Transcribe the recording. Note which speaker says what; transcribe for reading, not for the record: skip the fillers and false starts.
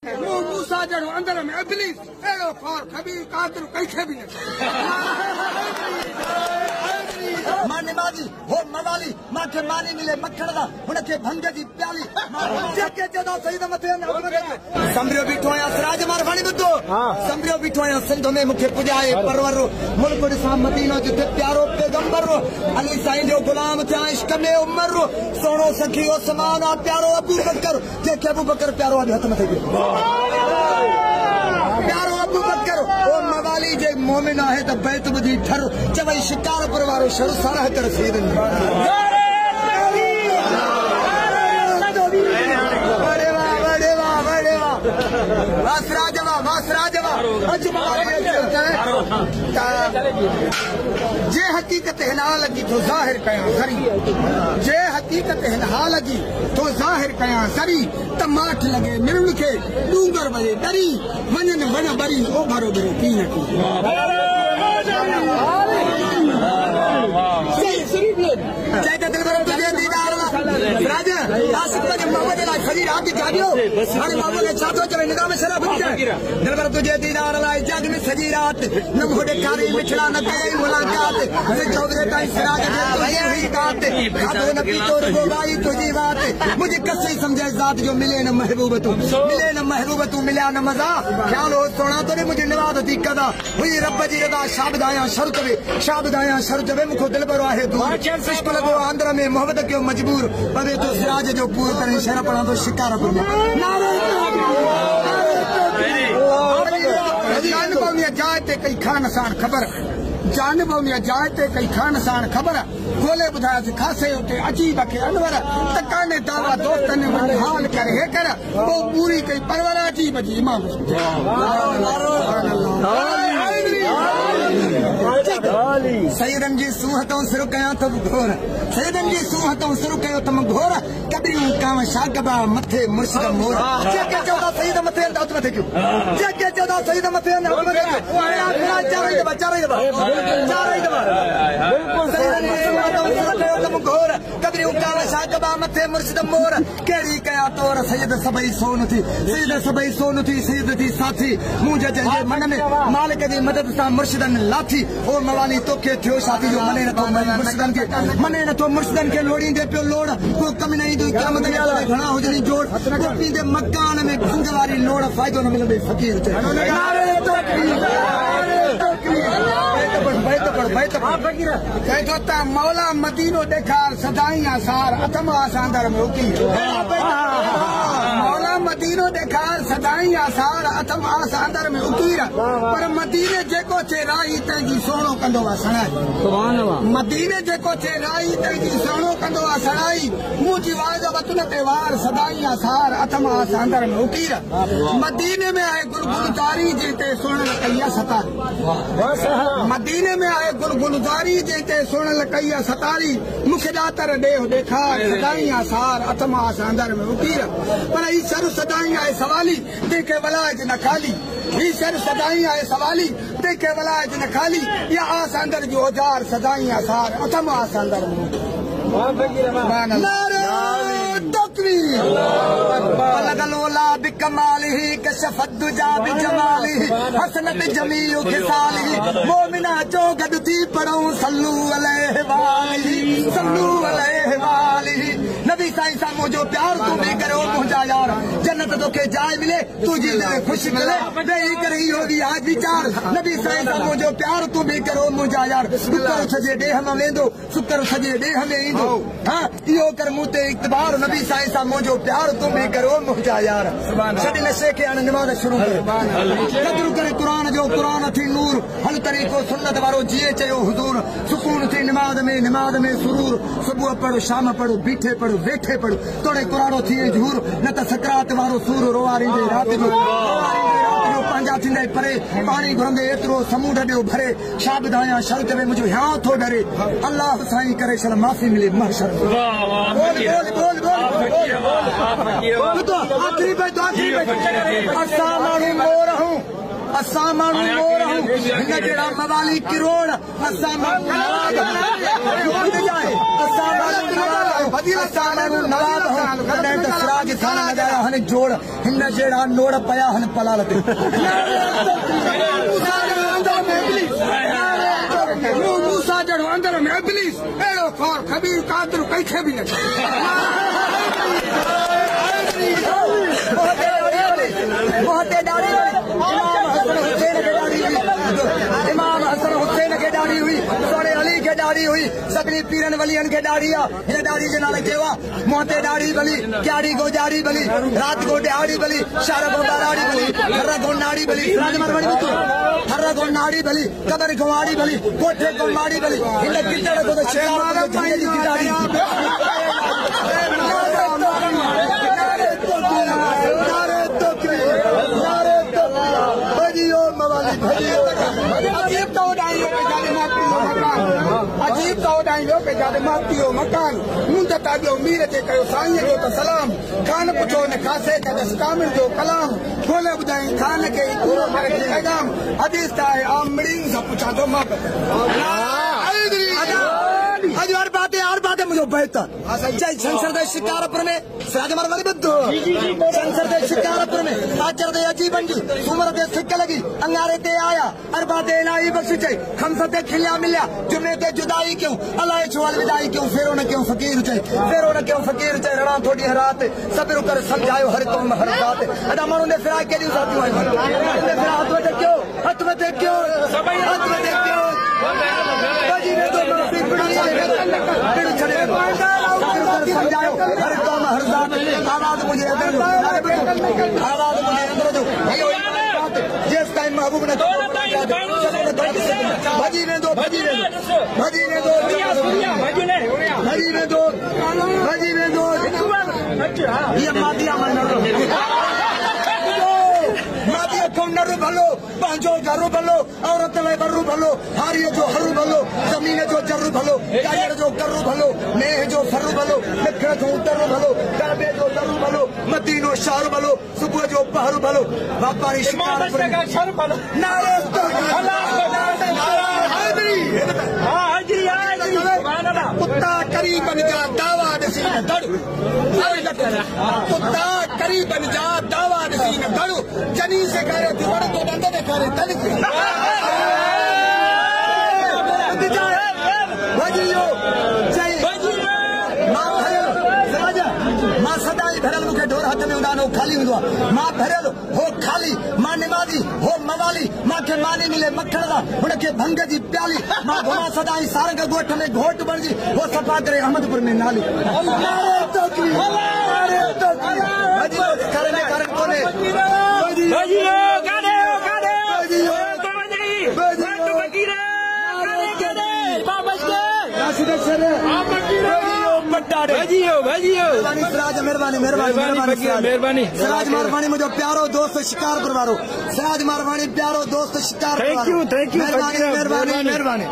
Speaker 1: मूसा जड़ो अंदर में इब्लिस एड़ो फार खबीर कादिर कैसे भी नहीं
Speaker 2: माने माजी हो मवाली माथे मानी मिले मक्खण दा हुनके भंग दी प्याली जके जदा सईद मथे संभरियो बिठो आया सिराज मार वाणी बुद्धो संभरियो बिठो आया सिंध में मुखे पुजाए परवर मुल्क सा मदीनो जिथे प्यारो पैगंबर अली साईं जो गुलाम था इश्क में उमर सोनो सखी उस्मान और प्यारो अबू बकर जेके अबू बकर प्यारो हथ मथे प्यारो अबू बकर ओ मवाली जे मोमिन है त बैत बुधी ठर चवई शिकार पर वारो शर सारा कर रसीद जे हकीकत हिना लगी तो ज़ाहिर कयां सरी जे हकीकत हिना लगी तो ज़ाहिर कयां सरी त माठ लगे मिरुल के डूंगर बजे डरी वञन वण बरी ओ भरो बरो की न की दिल भरो तुझे दीदार राज आशिक लगे मोहम्मद ला खड़ी रात की जागियो अरे बाबू ने चातो चवे निगाह में शराब बन जाए दिल भरो तुझे दीदार ला जग में सजी रात न मोड़े कारी मिठड़ा न गई मुलाकात से चौधरी ताई सिराज ने तुझे हुई बात खादो न पीतो रो गाई तुझी बात मुझे कसे समझे जात जो मिले न महबूब तू मिले न मजा ख्याल हो सोना तो मुझे निवाद दी कदा हुई रब जी रदा शाबदाया शर्त वे मुखो दिल भरो आहे दूर इश्क लगो आंध्र में मोहब्बत क्यों मजबूर पवे तो सिराज जो पूर करे शहर पड़ा तो शिकार पर जान पवनी जाए ते कई खान सान खबर जान पवनी जाए ते कई खान सान खबर गोले बुधाया से खासे उठे अजीब के अनवर तकाने दावा दोस्त ने हाल कर हे कर वो पूरी कई परवरा अजीब जी इमाम सईदन जी सूहतों सिर कया तब घोर सईदन जी सूहतों सिर कयो तम घोर कबरियूं काव शागबा मथे मुर्शिद मोर जके चौदा सईद मथे अंदाज मथे क्यों जके चौदा सईद मथे अंदाज मथे चारे दबा बिल्कुल सईदन जी सूहतों सिर कयो तम घोर कबरियूं काव शागबा मथे मुर्शिद मोर केड़ी कया तोर सईद सबई सोन थी सईद थी साथी मुझे जे मन में मालिक दी मदद सा मुर्शिदन लाथी ओ मवाली तोखे थियो साथी जो मने न तो मुर्शिदन के लोड़ी दे पियो लोड़ को कम नहीं दो क़यामत ने वाला घणा हुजनी जोड़ गोपी दे मकान में भंग वाली लोड़ फायदो न मिलबे फकीर ते नारे तकबीर कहतो ता मौला मदीनो देखार सदाई आसार अथम आसांदर में उकी मौला मदीनो देखार सदाई आसार अथम आसांदर में उकीर पर मदीने जेको चे राई तेजी सोनो कंदो वा सणाई सुभान अल्लाह मदीने जेको चे राई तेजी सोनो कंदो वा सणाई मुजी वाज वतन ते वार सदाई आसार अथम आसांदर में उकीर मदीने में आए गुलगुलजारी जेते सुन लकैया सतारी मदीने में आए गुलगुलजारी जेते सुन लकैया सतारी मुखे दातर देह देखार सदाई आसार अथम आसांदर में उकीर पर ई सर सदाई आए सवाली देखे वलाज न खाली ई सर सदाई आए सवाली देखे वलाज न खाली या आसांदर जो औजार सदाई आसार अथम आसांदर में लगलोला बिकमालिही कशफत दुजा बिजमालिही हसनत जमीउ खिसालिही मोमिना जो गद थी पढ़ूं सल्लू अलैहि वालिही नबी साईं सा मुझो प्यार तू भी करो मुझा यार जन्नत तोखे जाए मिले तुझी दिल खुश मिले बेई करी होगी आज विचार नबी साईं सा मुझो प्यार तू भी करो मुझा यार शुक्र सजे देह में वेंदो शुक्र सजे देह में ईंदो हां इहो कर मुते इक्तबार नबी साईं सा मुझो प्यार तू भी करो मुझा यार छड़ी नशे के अन नमाज शुरू कदर करे कुरान जो कुरान थी नूर हल तरीको सुन्नत वारो जिए चयो हुजूर सुकून थी नमाज में सुरूर सुबह पढ़ो शाम पढ़ो बीठे पढ़ो वेठे पढ़ो तोड़े कुरानो थी झूर न त सकरात वारो सूर रोवारी दे रात जो पंजा थींदे परे पानी घुरंदे एतिरो समुंड ॾियो भरे शाबदाया शर्त में मुझो ह्या थो डरे अल्लाह साईं करे छल माफ़ी मिले महशर बोल आखिरी पे असां माण्हू मोर हूं असां माण्हू मोर हूं हिन जहिड़ा मवाली किरोड़ असां माण्हू नवाब तॾहिं त सिराज थाना लॻाया हन जोड़ हिन जहिड़ा नोड़ पया हन पलाल ते
Speaker 1: मूसा जहिड़ो अंदर में इब्लीस अहिड़ो ख़ौर ख़बीर कादिर कंहिंखे बि न इमाम हसन हुसैन खे ॾाढी हुई सोने अली खे ॾाढी हुई सभिनी पीरनि वलियनि खे ॾाढी आहे हिन ॾाढी जे नाले चयो आहे मुंहं ते ॾाढी भली क्यारी को ॾाढी भली राति को ॾाढी भली शहर को ॾाढी भली हर को नाड़ी भली हर को नाड़ी भली कबर को आड़ी भली कोठे को माड़ी भली हिन किचड़ को अजीब तो उॾाईंदो पे जाते मातियो मकान मुंद ताबियो मीर जे कयो साईं जो त सलाम खान पुछो न खासे कदस कामिल जो कलाम खोले ॿुधाई खान खे पूरो करे पैगाम हदीस त आहे आम मिड़िंग सां पुछां थो मां अॼु हर बात मुझे बेहतर जय संसद शिकारपुर में सिराज मरवानी बंदो संसद शिकारपुर में आचर दे अजीब बंदी सुमर दे सिक लगी अंगारे ते आया अरबा दे इलाही बख्श चे खमस ते खिलिया मिलिया जुमे ते जुदाई क्यों अलाए छो अलविदाई क्यों फेरो न क्यों फकीर चे रणा थोड़ी हरात सबिर कर समझायो हर कौम हर बात अदा मानो ने फिरा के दी साथी है हाथ में क्यों बाजी ने तो समझायो हर कौम हर बात आवाज मुझे अंदर दो जिस टाइम महबूब ने भजी ने दो ये मादिया मादिया को नरु भलो पंहिंजो घरु भलो औरत लाइ बरु भलो हारीअ जो हरू भलो ज़मीन जो जरु भलो कायर जो करु भलो मेह जो फरु भलो ॾखण जो उतरु भलो काबे जो दरु भलो मदीनो शहर भलो सुबुह जो पहरु भलो वापारी शिकारपुर नारे कुत्ता करीबन जा दावा ॾिसी न दड़ु कुत्ता करीबन जा दावा ॾिसी न दड़ु जनी से करे वड़ तो दंद ॾेखारे तनिक मां सदाई भरियल मूंखे ढोर हथ में हूंदा खाली हूंदो आहे मां भरियल हो खाली मां निमाज़ी हो मवाली मूंखे मानी मिले मखण दा हुनखे भंग जी प्याली मां घुमा सदाई सारंग ॻोठ में घोट बणिजी हो सफ़ा करे अहमदपुर में नाली मेहरबानी सिराज मारवानी मुझे प्यारो दोस्त शिकारपुर वारो सिराज मारवानी प्यारो दोस्त शिकारपुर
Speaker 3: थैंक यू
Speaker 2: मेहरबानी